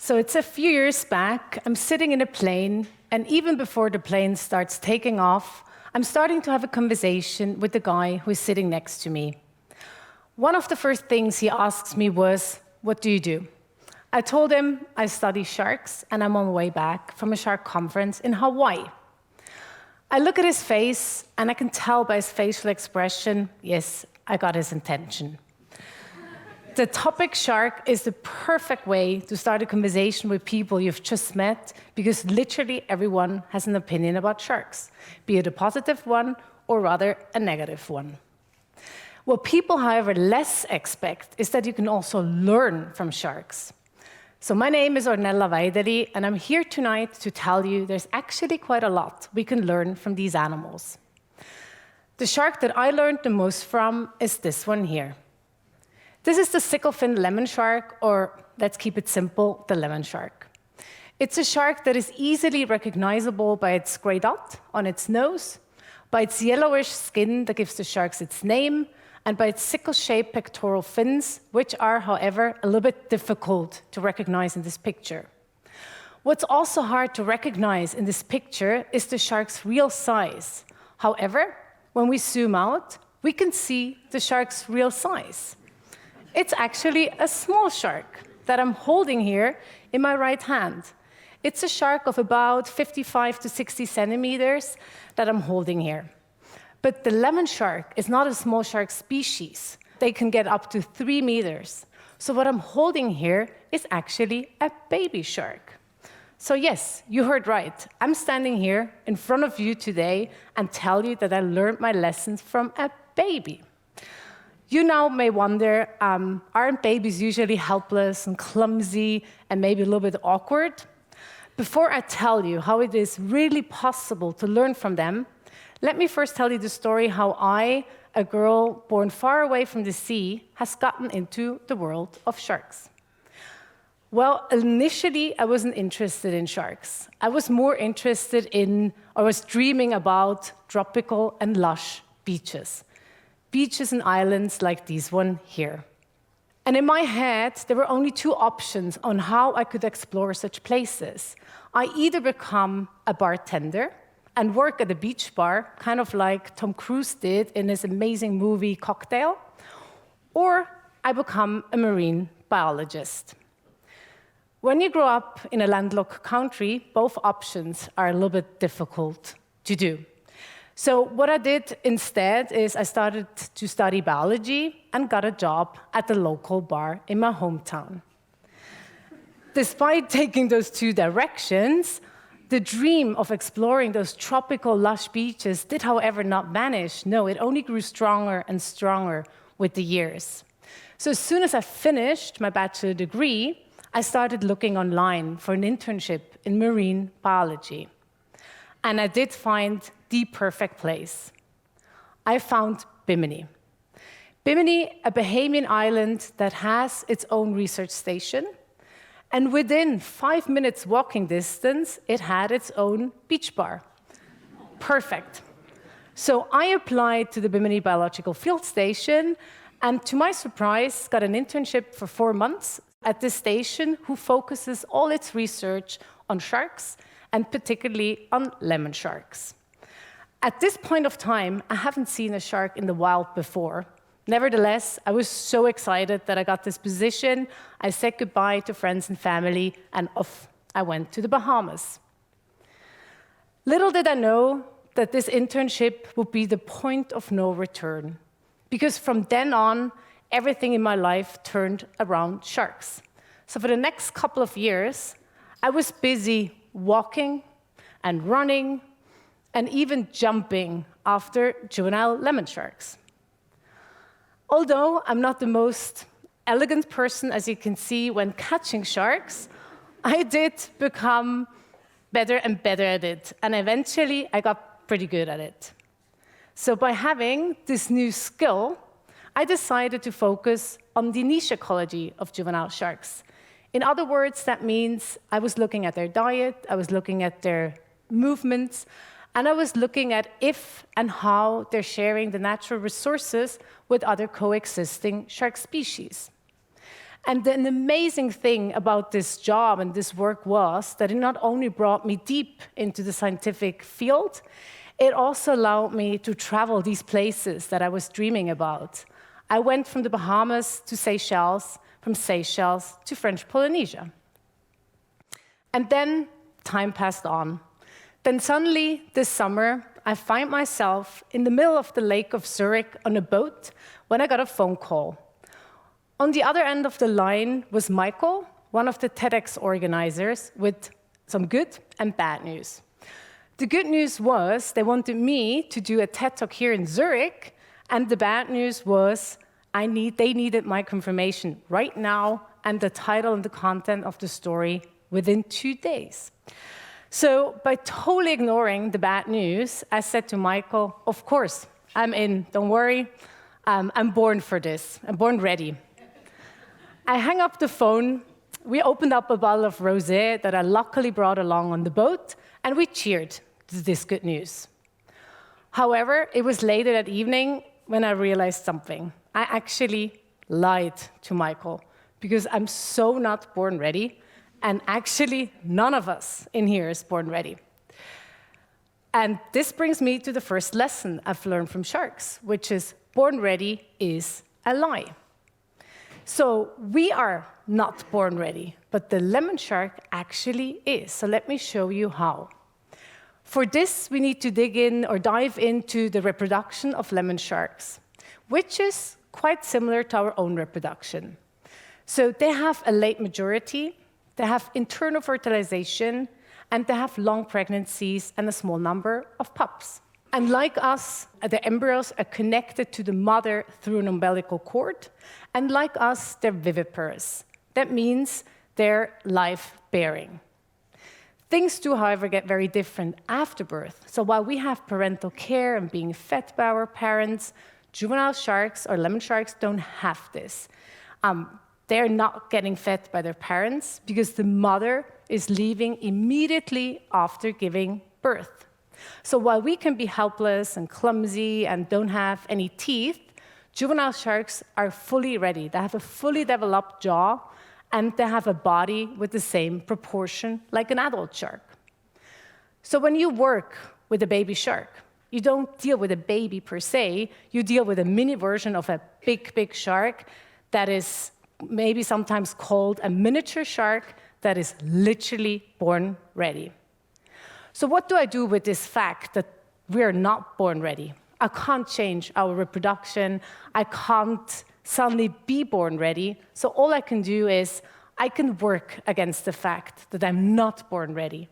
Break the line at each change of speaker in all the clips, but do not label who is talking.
So it's a few years back, I'm sitting in a plane, and even before the plane starts taking off, I'm starting to have a conversation with the guy who is sitting next to me. One of the first things he asks me was, "What do you do?" I told him I study sharks, and I'm on my way back from a shark conference in Hawaii. I look at his face, and I can tell by his facial expression, yes, I got his intention. The topic shark is the perfect way to start a conversation with people you've just met, because literally everyone has an opinion about sharks, be it a positive one or rather a negative one. What people, however, less expect is that you can also learn from sharks. So my name is Ornella Weideli, and I'm here tonight to tell you there's actually quite a lot we can learn from these animals. The shark that I learned the most from is this one here. This is the sicklefin lemon shark, or let's keep it simple, the lemon shark. It's a shark that is easily recognizable by its gray dot on its nose, by its yellowish skin that gives the sharks its name, and by its sickle-shaped pectoral fins, which are, however, a little bit difficult to recognize in this picture. What's also hard to recognize in this picture is the shark's real size. However, when we zoom out, we can see the shark's real size. It's actually a small shark that I'm holding here in my right hand. It's a shark of about 55 to 60 centimeters that I'm holding here. But the lemon shark is not a small shark species. They can get up to 3 meters. So what I'm holding here is actually a baby shark. So yes, you heard right. I'm standing here in front of you today and tell you that I learned my lessons from a baby. You now may wonder, aren't babies usually helpless and clumsy and maybe a little bit awkward? Before I tell you how it is really possible to learn from them, let me first tell you the story how I, a girl born far away from the sea, has gotten into the world of sharks. Well, initially, I wasn't interested in sharks. I was more interested in, or was dreaming about, tropical and lush beaches. Beaches and islands like this one here. And in my head, there were only two options on how I could explore such places. I either become a bartender and work at a beach bar, kind of like Tom Cruise did in his amazing movie Cocktail, or I become a marine biologist. When you grow up in a landlocked country, both options are a little bit difficult to do. So what I did instead is I started to study biology and got a job at the local bar in my hometown. Despite taking those two directions, the dream of exploring those tropical, lush beaches did, however, not vanish. No, it only grew stronger and stronger with the years. So as soon as I finished my bachelor degree, I started looking online for an internship in marine biology. And I did find the perfect place. I found Bimini. Bimini, a Bahamian island that has its own research station, and within 5 minutes walking distance, it had its own beach bar. Perfect. So I applied to the Bimini Biological Field Station, and to my surprise, got an internship for 4 months at this station, who focuses all its research on sharks, and particularly on lemon sharks. At this point of time, I haven't seen a shark in the wild before. Nevertheless, I was so excited that I got this position. I said goodbye to friends and family, and off I went to the Bahamas. Little did I know that this internship would be the point of no return, because from then on, everything in my life turned around sharks. So for the next couple of years, I was busy walking and running and even jumping after juvenile lemon sharks. Although I'm not the most elegant person, as you can see, when catching sharks, I did become better and better at it, and eventually I got pretty good at it. So by having this new skill, I decided to focus on the niche ecology of juvenile sharks. In other words, that means I was looking at their diet, I was looking at their movements, and I was looking at if and how they're sharing the natural resources with other coexisting shark species. And an amazing thing about this job and this work was that it not only brought me deep into the scientific field, it also allowed me to travel these places that I was dreaming about. I went from the Bahamas to Seychelles, from Seychelles to French Polynesia. And then time passed on. Then suddenly, this summer, I find myself in the middle of the lake of Zurich on a boat when I got a phone call. On the other end of the line was Michael, one of the TEDx organizers, with some good and bad news. The good news was they wanted me to do a TED Talk here in Zurich, and the bad news was they needed my confirmation right now and the title and the content of the story within 2 days. So by totally ignoring the bad news, I said to Michael, of course, I'm in, don't worry, I'm born for this, I'm born ready. I hung up the phone, we opened up a bottle of rosé that I luckily brought along on the boat, and we cheered to this good news. However, it was later that evening when I realized something. I actually lied to Michael, because I'm so not born ready, and actually none of us in here is born ready. And this brings me to the first lesson I've learned from sharks, which is born ready is a lie. So we are not born ready, but the lemon shark actually is. So let me show you how. For this, we need to dive into the reproduction of lemon sharks, which is quite similar to our own reproduction. So they have a late majority, they have internal fertilization, and they have long pregnancies and a small number of pups. And like us, the embryos are connected to the mother through an umbilical cord. And like us, they're viviparous. That means they're life-bearing. Things do, however, get very different after birth. So while we have parental care and being fed by our parents, juvenile sharks or lemon sharks don't have this. They're not getting fed by their parents because the mother is leaving immediately after giving birth. So while we can be helpless and clumsy and don't have any teeth, juvenile sharks are fully ready. They have a fully developed jaw, and they have a body with the same proportion like an adult shark. So when you work with a baby shark, you don't deal with a baby per se, you deal with a mini version of a big, big shark that is maybe sometimes called a miniature shark that is literally born ready. So what do I do with this fact that we're not born ready? I can't change our reproduction. I can't suddenly be born ready. So all I can do is I can work against the fact that I'm not born ready.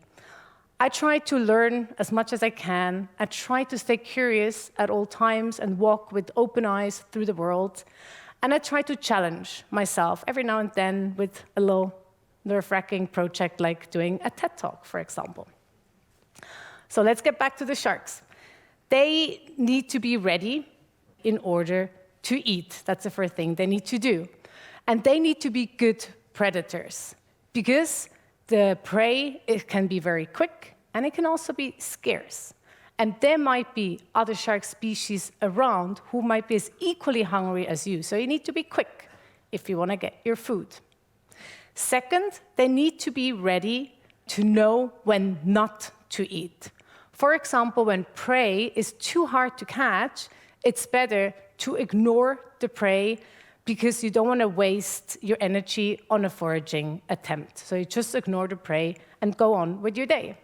I try to learn as much as I can. I try to stay curious at all times and walk with open eyes through the world. And I try to challenge myself every now and then with a little nerve-wracking project like doing a TED Talk, for example. So let's get back to the sharks. They need to be ready in order to eat. That's the first thing they need to do. And they need to be good predators because the prey, it can be very quick and it can also be scarce. And there might be other shark species around who might be as equally hungry as you. So you need to be quick if you want to get your food. Second, they need to be ready to know when not to eat. For example, when prey is too hard to catch, it's better to ignore the prey because you don't want to waste your energy on a foraging attempt. So you just ignore the prey and go on with your day.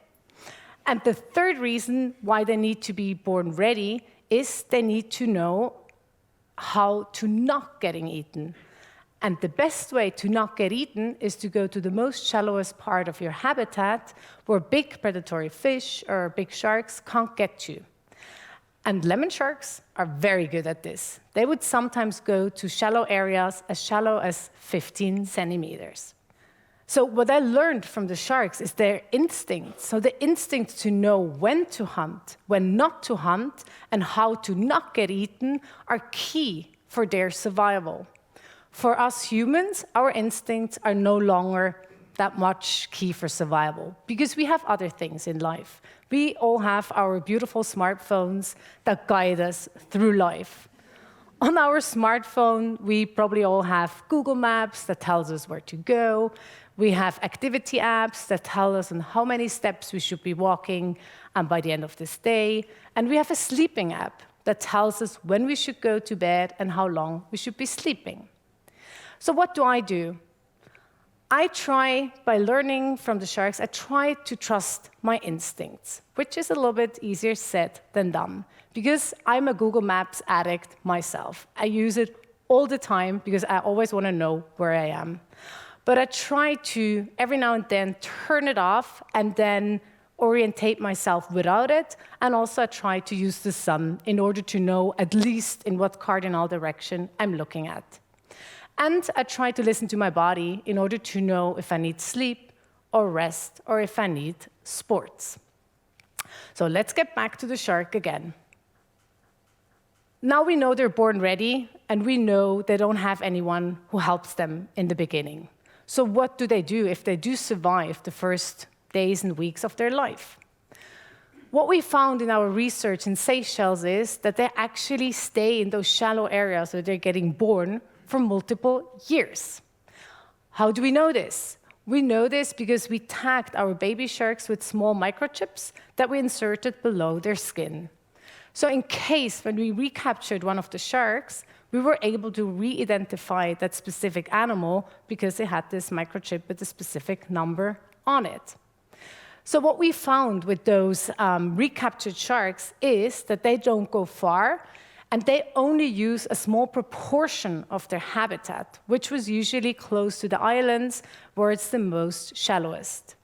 And the third reason why they need to be born ready is they need to know how to not getting eaten. And the best way to not get eaten is to go to the most shallowest part of your habitat where big predatory fish or big sharks can't get you. And lemon sharks are very good at this. They would sometimes go to shallow areas as shallow as 15 centimeters. So what I learned from the sharks is their instinct. So the instinct to know when to hunt, when not to hunt, and how to not get eaten are key for their survival. For us humans, our instincts are no longer that much key for survival because we have other things in life. We all have our beautiful smartphones that guide us through life. On our smartphone, we probably all have Google Maps that tells us where to go. We have activity apps that tell us on how many steps we should be walking by the end of this day. And we have a sleeping app that tells us when we should go to bed and how long we should be sleeping. So what do? I try, by learning from the sharks, I try to trust my instincts, which is a little bit easier said than done, because I'm a Google Maps addict myself. I use it all the time because I always want to know where I am. But I try to, every now and then, turn it off and then orientate myself without it. And also I try to use the sun in order to know at least in what cardinal direction I'm looking at. And I try to listen to my body in order to know if I need sleep or rest or if I need sports. So let's get back to the shark again. Now we know they're born ready, and we know they don't have anyone who helps them in the beginning. So what do they do if they do survive the first days and weeks of their life? What we found in our research in Seychelles is that they actually stay in those shallow areas where they're getting born for multiple years. How do we know this? We know this because we tagged our baby sharks with small microchips that we inserted below their skin. So in case when we recaptured one of the sharks, we were able to re-identify that specific animal because it had this microchip with a specific number on it. So what we found with those recaptured sharks is that they don't go far, and they only use a small proportion of their habitat, which was usually close to the islands where it's the most shallowest.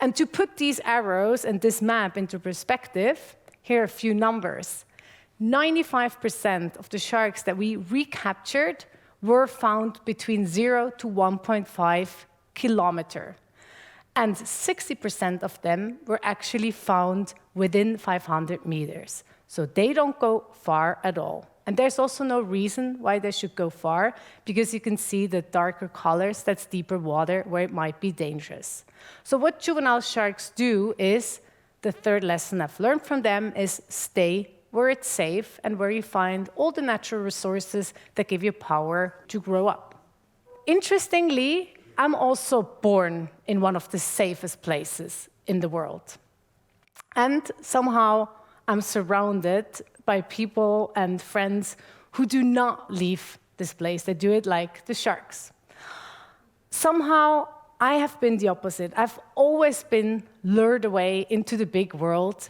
And to put these arrows and this map into perspective, here are a few numbers. 95% of the sharks that we recaptured were found between 0 to 1.5 kilometers. And 60% of them were actually found within 500 meters. So they don't go far at all. And there's also no reason why they should go far, because you can see the darker colors, that's deeper water where it might be dangerous. So what juvenile sharks do is, the third lesson I've learned from them is stay where it's safe and where you find all the natural resources that give you power to grow up. Interestingly, I'm also born in one of the safest places in the world. And somehow I'm surrounded by people and friends who do not leave this place. They do it like the sharks. Somehow, I have been the opposite. I've always been lured away into the big world.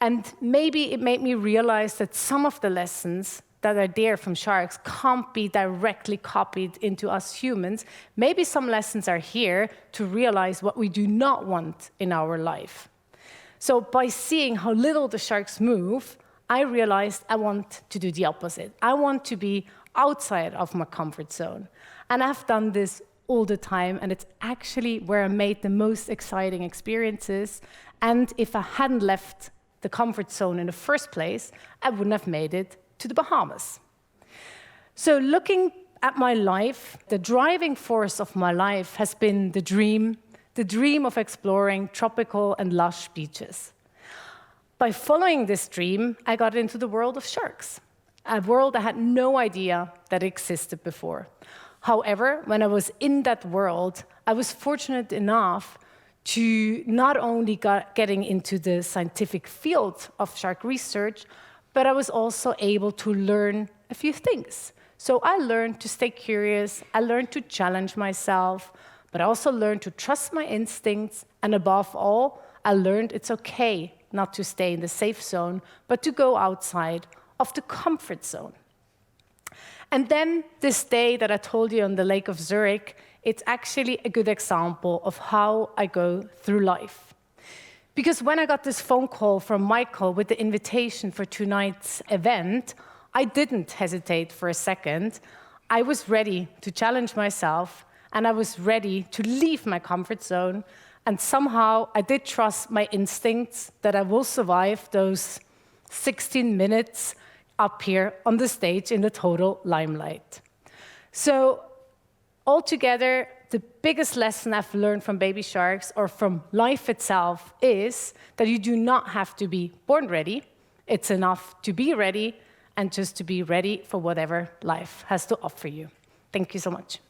And maybe it made me realize that some of the lessons that are there from sharks can't be directly copied into us humans. Maybe some lessons are here to realize what we do not want in our life. So by seeing how little the sharks move, I realized I want to do the opposite. I want to be outside of my comfort zone. And I've done this all the time, and it's actually where I made the most exciting experiences. And if I hadn't left the comfort zone in the first place, I wouldn't have made it to the Bahamas. So looking at my life, the driving force of my life has been the dream of exploring tropical and lush beaches. By following this dream, I got into the world of sharks, a world I had no idea that existed before. However, when I was in that world, I was fortunate enough to not only getting into the scientific field of shark research, but I was also able to learn a few things. So I learned to stay curious, I learned to challenge myself, but I also learned to trust my instincts, and above all, I learned it's okay not to stay in the safe zone, but to go outside of the comfort zone. And then this day that I told you on the Lake of Zurich, it's actually a good example of how I go through life. Because when I got this phone call from Michael with the invitation for tonight's event, I didn't hesitate for a second. I was ready to challenge myself, and I was ready to leave my comfort zone. And somehow I did trust my instincts that I will survive those 16 minutes up here on the stage in the total limelight. So altogether, the biggest lesson I've learned from baby sharks or from life itself is that you do not have to be born ready. It's enough to be ready, and just to be ready for whatever life has to offer you. Thank you so much.